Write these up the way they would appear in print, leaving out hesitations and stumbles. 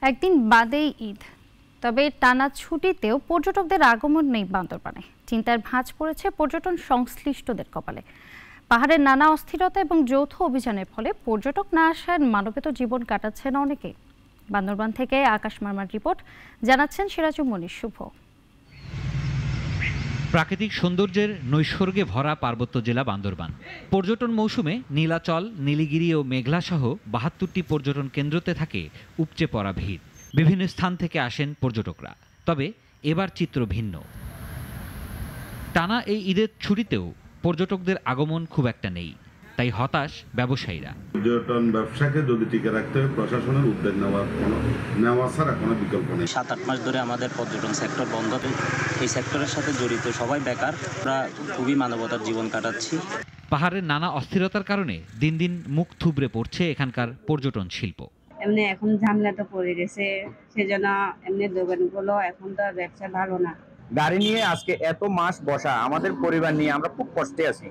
একদিন বাদেই ঈদ, তবে টানা ছুটিতেও পর্যটকদের আগমন নেই বান্দরবানে। চিন্তার ভাঁজ পড়েছে পর্যটন সংশ্লিষ্টদের কপালে। পাহাড়ের নানা অস্থিরতা এবং যৌথ অভিযানের ফলে পর্যটক না আসায় মানবেতর জীবন কাটাচ্ছেন অনেকে। বান্দরবান থেকে আকাশ মার্মার রিপোর্ট, জানাচ্ছেন সিরাজুল মনির শুভ। প্রাকৃতিক সৌন্দর্যের নৈসর্গে ভরা পার্বত্য জেলা বান্দরবান। পর্যটন মৌসুমে নীলাচল, নীলগিরি ও মেঘলা সহ ৭২টি পর্যটন কেন্দ্রতে থাকে উপচে পড়া ভিড়। বিভিন্ন স্থান থেকে আসেন পর্যটকরা, তবে এবার চিত্র ভিন্ন। টানা এই ঈদের ছুটিতেও পর্যটকদের আগমন খুব একটা নেই, তাই হতাশ ব্যবসায়ীরা। পর্যটন ব্যবসাকে যদি টিকে রাখতে হবে, প্রশাসনের উদ্যোগ নেওয়া ছাড়া কোনো বিকল্প নেই। ৭-৮ মাস ধরে আমাদের পর্যটন সেক্টর বন্ধ। এই সেক্টরের সাথে জড়িত সবাই বেকার। আমরা খুবই মানবতার জীবন কাটাচ্ছি। পাহাড়ের নানা অস্থিরতার কারণে দিন দিন মুখ থুবড়ে পড়ছে এখানকার পর্যটন শিল্প। এমনি এখন ঝামেলা তো পড়ে গেছে, সেজন্য এমনি দোকানগুলো এখন তো ব্যবসা ভালো না। গাড়ি নিয়ে আজকে এত মাস বসা, আমাদের পরিবার নিয়ে আমরা খুব কষ্টে আছি।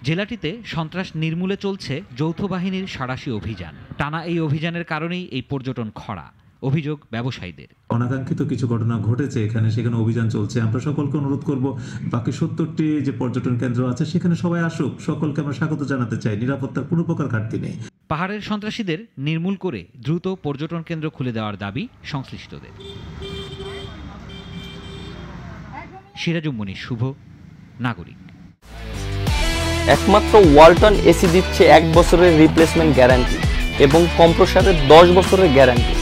জেলাটিতে সন্ত্রাস নির্মূলে চলছে যৌথ বাহিনীর সাঁড়াশি অভিযান। টানা এই অভিযানের কারণেই এই পর্যটন খরা, অভিযোগ ব্যবসায়ীদের। অনাকাঙ্ক্ষিত কিছু ঘটনা ঘটেছে সেখানে অভিযান চলছে। আমরা সকলকে অনুরোধ করব, বাকি ৭০টি যে পর্যটন কেন্দ্র আছে সেখানে সবাই আসুক। সকলকে আমরা স্বাগত জানাতে চাই। নিরাপত্তার কোনো প্রকার ঘাটতি নেই। পাহাড়ের সন্ত্রাসীদের নির্মূল করে দ্রুত পর্যটন কেন্দ্র খুলে দেওয়ার দাবি সংশ্লিষ্টদের। সিরাজুল মনির শুভ, নাগরিক। একমাত্র ওয়ালটন এসি দিচ্ছে ১ বছরের রিপ্লেসমেন্ট গ্যারান্টি এবং কম্প্রেসারের ১০ বছরের গ্যারান্টি।